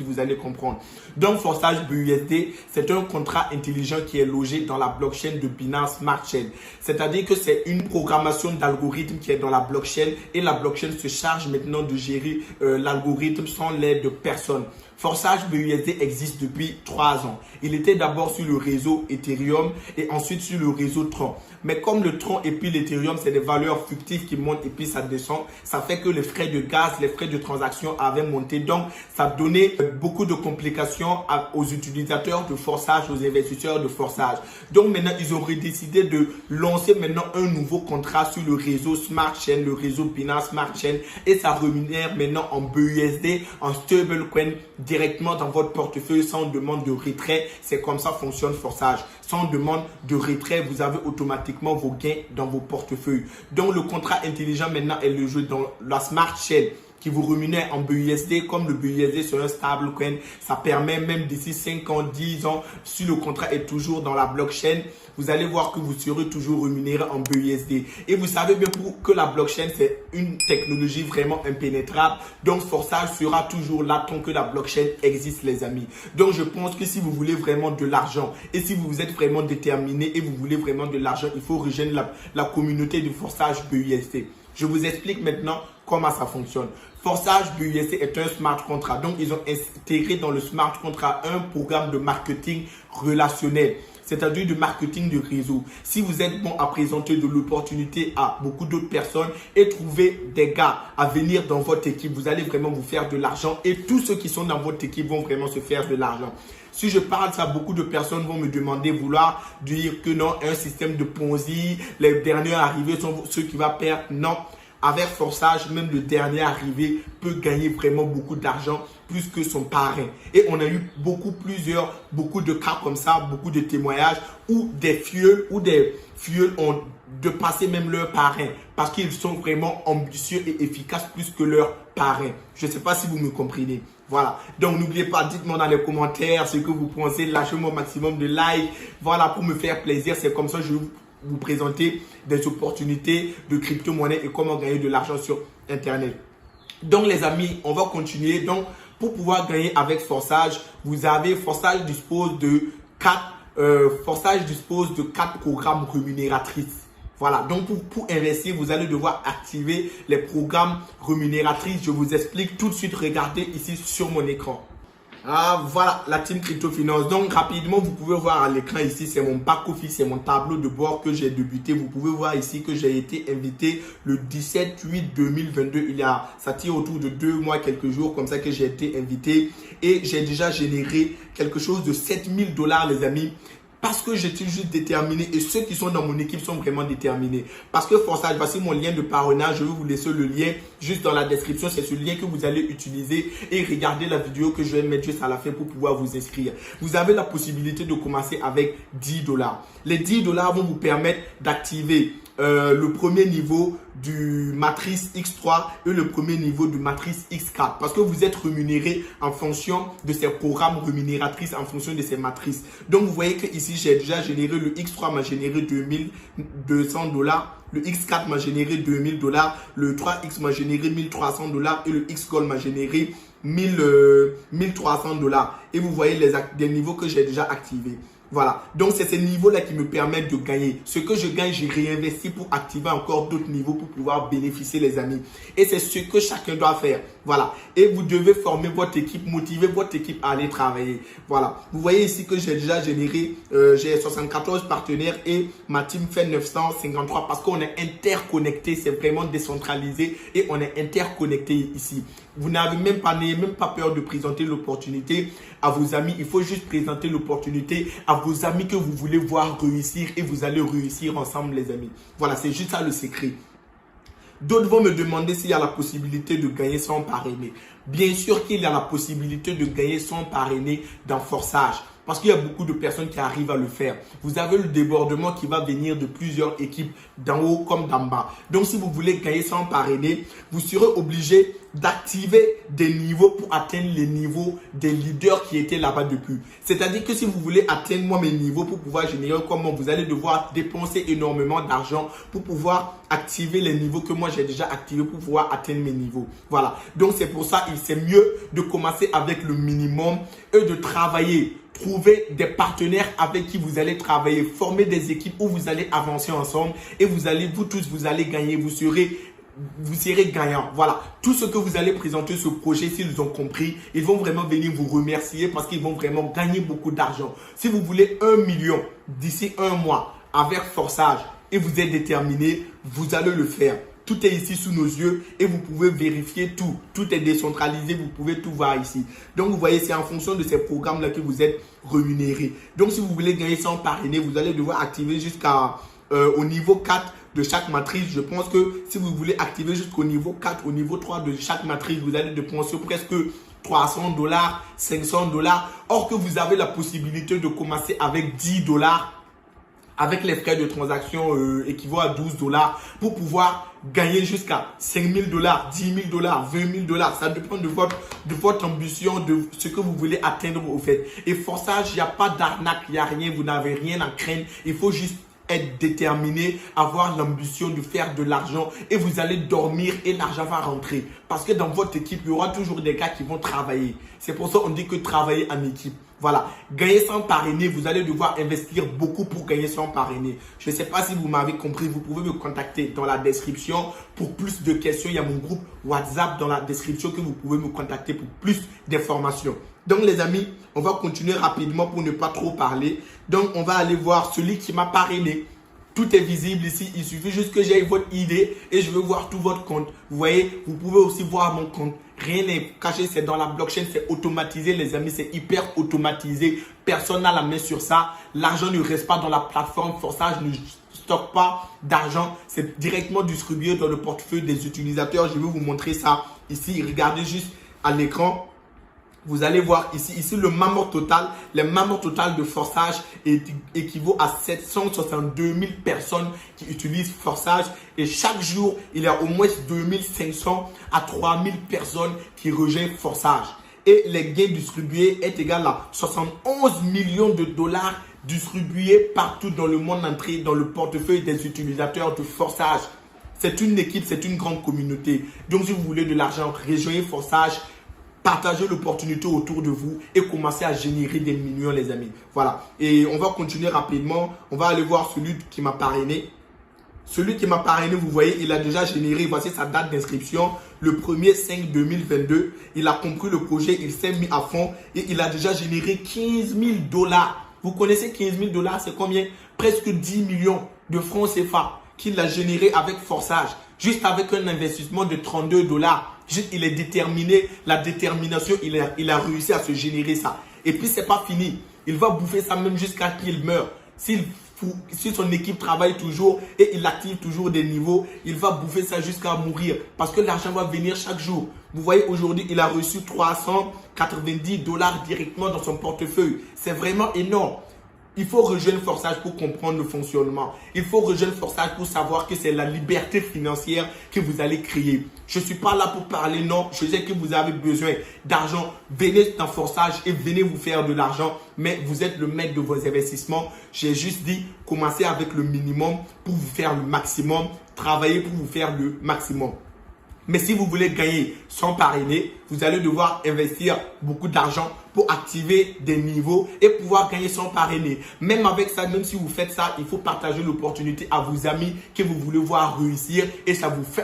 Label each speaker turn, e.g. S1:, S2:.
S1: suite, vous allez comprendre. Donc, Forçage BUSD, c'est un contrat intelligent qui est logé dans la blockchain de Binance Smart Chain. C'est-à-dire que c'est une programmation d'algorithme qui est dans la blockchain et la blockchain se charge maintenant de gérer l'algorithme sans l'aide de personne. Forçage BUSD existe depuis 3 ans. Il était d'abord sur le réseau Ethereum et ensuite sur le réseau Tron. Mais comme le Tron et puis l'Ethereum, c'est des valeurs fictives qui montent et puis ça descend, ça fait que les frais de gaz, les frais de transaction avaient monté. Donc, ça donnait beaucoup de complications aux utilisateurs de Forçage, aux investisseurs de Forçage. Donc, maintenant, ils ont décidé de lancer maintenant un nouveau contrat sur le réseau Smart Chain, le réseau Binance Smart Chain, et ça rémunère maintenant en BUSD, en stablecoin, directement dans votre portefeuille sans demande de retrait. C'est comme ça fonctionne Forçage. Sans demande de retrait, vous avez automatiquement vos gains dans vos portefeuilles. Donc, le contrat intelligent maintenant est le jeu dans la Smart Chain qui vous rémunère en BUSD. Comme le BUSD sur un stablecoin, ça permet même d'ici 5 ans, 10 ans, si le contrat est toujours dans la blockchain, vous allez voir que vous serez toujours rémunéré en BUSD. Et vous savez bien que la blockchain, c'est une technologie vraiment impénétrable. Donc, Forçage sera toujours là tant que la blockchain existe, les amis. Donc, je pense que si vous voulez vraiment de l'argent et si vous êtes vraiment déterminé et vous voulez vraiment de l'argent, il faut rejoindre la communauté du Forçage BUSD. Je vous explique maintenant comment ça fonctionne. Forçage BUSD est un smart contract. Donc, ils ont intégré dans le smart contract un programme de marketing relationnel, c'est-à-dire de marketing de réseau. Si vous êtes bon à présenter de l'opportunité à beaucoup d'autres personnes et trouver des gars à venir dans votre équipe, vous allez vraiment vous faire de l'argent et tous ceux qui sont dans votre équipe vont vraiment se faire de l'argent. Si je parle de ça, beaucoup de personnes vont me demander, vouloir dire que non, un système de Ponzi, les derniers arrivés sont ceux qui vont perdre. Non. Avec Forçage, même le dernier arrivé peut gagner vraiment beaucoup d'argent, plus que son parrain. Et on a eu beaucoup de cas comme ça, beaucoup de témoignages où des filleuls ont dépassé même leur parrain parce qu'ils sont vraiment ambitieux et efficaces plus que leur parrain. Je ne sais pas si vous me comprenez. Voilà. Donc, n'oubliez pas, dites-moi dans les commentaires ce que vous pensez. Lâchez-moi au maximum de likes. Voilà, pour me faire plaisir. C'est comme ça que je vous présenter des opportunités de crypto-monnaie et comment gagner de l'argent sur Internet. Donc, les amis, on va continuer. Donc, pour pouvoir gagner avec Forçage, Forçage dispose de 4 programmes rémunératrices. Voilà, donc pour investir, vous allez devoir activer les programmes rémunératrices. Je vous explique tout de suite. Regardez ici sur mon écran. Ah, voilà, la team Crypto Finance. Donc, rapidement, vous pouvez voir à l'écran ici, c'est mon back-office, c'est mon tableau de bord que j'ai débuté. Vous pouvez voir ici que j'ai été invité le 17/8/2022. Ça tire autour de 2 mois, quelques jours, comme ça que j'ai été invité. Et j'ai déjà généré quelque chose de 7 000 $, les amis. Parce que j'étais juste déterminé et ceux qui sont dans mon équipe sont vraiment déterminés. Parce que Forçage, voici mon lien de parrainage. Je vais vous laisser le lien juste dans la description. C'est ce lien que vous allez utiliser et regardez la vidéo que je vais mettre juste à la fin pour pouvoir vous inscrire. Vous avez la possibilité de commencer avec 10 $. Les 10 $ vont vous permettre d'activer le premier niveau du matrice X3 et le premier niveau du matrice X4 parce que vous êtes rémunéré en fonction de ces programmes rémunératrices, en fonction de ces matrices. Donc, vous voyez que ici, j'ai déjà généré le X3 m'a généré 2200 $, le X4 m'a généré 2000 $, le 3X m'a généré 1300 $ et le X-Gold m'a généré 1300 $. Et vous voyez des niveaux que j'ai déjà activés. Voilà, donc c'est ces niveaux-là qui me permettent de gagner. Ce que je gagne, je réinvestis pour activer encore d'autres niveaux pour pouvoir bénéficier, les amis. Et c'est ce que chacun doit faire. Voilà, et vous devez former votre équipe, motiver votre équipe à aller travailler. Voilà, vous voyez ici que j'ai déjà généré, j'ai 74 partenaires et ma team fait 953 parce qu'on est interconnecté, c'est vraiment décentralisé et on est interconnecté ici. Vous n'avez même pas peur de présenter l'opportunité à vos amis. Il faut juste présenter l'opportunité à vos amis que vous voulez voir réussir et vous allez réussir ensemble, les amis. Voilà, c'est juste ça le secret. D'autres vont me demander s'il y a la possibilité de gagner sans parrainer. Bien sûr qu'il y a la possibilité de gagner sans parrainer dans Forçage. parce qu'il y a beaucoup de personnes qui arrivent à le faire. Vous avez le débordement qui va venir de plusieurs équipes d'en haut comme d'en bas. Donc, si vous voulez gagner sans parrainer, vous serez obligé d'activer des niveaux pour atteindre les niveaux des leaders qui étaient là-bas depuis. C'est-à-dire que si vous voulez atteindre moi mes niveaux pour pouvoir générer comment, vous allez devoir dépenser énormément d'argent pour pouvoir activer les niveaux que moi j'ai déjà activés pour pouvoir atteindre mes niveaux. Voilà. Donc c'est pour ça c'est mieux de commencer avec le minimum et de travailler. Trouver des partenaires avec qui vous allez travailler, former des équipes où vous allez avancer ensemble et vous allez gagner, vous serez gagnant. Voilà. Tout ce que vous allez présenter ce projet, s'ils ont compris, ils vont vraiment venir vous remercier parce qu'ils vont vraiment gagner beaucoup d'argent. Si vous voulez 1 million d'ici 1 mois avec forçage et vous êtes déterminé, vous allez le faire. Tout est ici sous nos yeux et vous pouvez vérifier tout. Tout est décentralisé, vous pouvez tout voir ici. Donc, vous voyez, c'est en fonction de ces programmes-là que vous êtes rémunéré. Donc, si vous voulez gagner sans parrainer, vous allez devoir activer au niveau 4 de chaque matrice. Je pense que si vous voulez activer jusqu'au niveau 4, au niveau 3 de chaque matrice, vous allez dépenser presque $300, $500. Or que vous avez la possibilité de commencer avec $10 avec les frais de transaction équivaut à $12 pour pouvoir gagner jusqu'à $5 000, $10 000, $20 000. Ça dépend de votre ambition, de ce que vous voulez atteindre au fait. Et forçage, il n'y a pas d'arnaque, il n'y a rien, vous n'avez rien à craindre. Il faut juste être déterminé, avoir l'ambition de faire de l'argent et vous allez dormir et l'argent va rentrer. Parce que dans votre équipe, il y aura toujours des gars qui vont travailler. C'est pour ça qu'on dit que travailler en équipe. Voilà, gagner sans parrainer, vous allez devoir investir beaucoup pour gagner sans parrainer. Je ne sais pas si vous m'avez compris, vous pouvez me contacter dans la description pour plus de questions. Il y a mon groupe WhatsApp dans la description que vous pouvez me contacter pour plus d'informations. Donc les amis, on va continuer rapidement pour ne pas trop parler. Donc on va aller voir celui qui m'a parrainé. Tout est visible ici. Il suffit juste que j'aie votre idée et je veux voir tout votre compte. Vous voyez, vous pouvez aussi voir mon compte. Rien n'est caché, c'est dans la blockchain, c'est automatisé les amis, c'est hyper automatisé. Personne n'a la main sur ça. L'argent ne reste pas dans la plateforme. Forçage ne stocke pas d'argent. C'est directement distribué dans le portefeuille des utilisateurs. Je vais vous montrer ça ici. Regardez juste à l'écran. Vous allez voir ici le membre total. Le membre total de forçage équivaut à 762 000 personnes qui utilisent forçage. Et chaque jour, il y a au moins 2500 à 3000 personnes qui rejettent forçage. Et les gains distribués est égal à 71 millions de dollars distribués partout dans le monde entier dans le portefeuille des utilisateurs de forçage. C'est une équipe, c'est une grande communauté. Donc, si vous voulez de l'argent, rejoignez forçage. Partagez l'opportunité autour de vous et commencez à générer des millions les amis. Voilà. Et on va continuer rapidement. On va aller voir celui qui m'a parrainé. Celui qui m'a parrainé, vous voyez, il a déjà généré, voici sa date d'inscription, le 1er 5 2022. Il a compris le projet, il s'est mis à fond et il a déjà généré 15 000 $. Vous connaissez 15 000 $, c'est combien? Presque 10 millions de francs CFA qu'il a généré avec forçage. Juste avec un investissement de 32 $. Juste, il est déterminé, la détermination, il a réussi à se générer ça. Et puis, c'est pas fini. Il va bouffer ça même jusqu'à qu'il meure. Si son équipe travaille toujours et il active toujours des niveaux, il va bouffer ça jusqu'à mourir. Parce que l'argent va venir chaque jour. Vous voyez, aujourd'hui, il a reçu 390 $ directement dans son portefeuille. C'est vraiment énorme. Il faut rejoindre forçage pour comprendre le fonctionnement. Il faut rejoindre forçage pour savoir que c'est la liberté financière que vous allez créer. Je ne suis pas là pour parler, non. Je sais que vous avez besoin d'argent. Venez dans forçage et venez vous faire de l'argent. Mais vous êtes le maître de vos investissements. J'ai juste dit, commencez avec le minimum pour vous faire le maximum. Travaillez pour vous faire le maximum. Mais si vous voulez gagner sans parrainer, vous allez devoir investir beaucoup d'argent pour activer des niveaux et pouvoir gagner sans parrainer. Même avec ça, même si vous faites ça, il faut partager l'opportunité à vos amis que vous voulez voir réussir et ça vous fait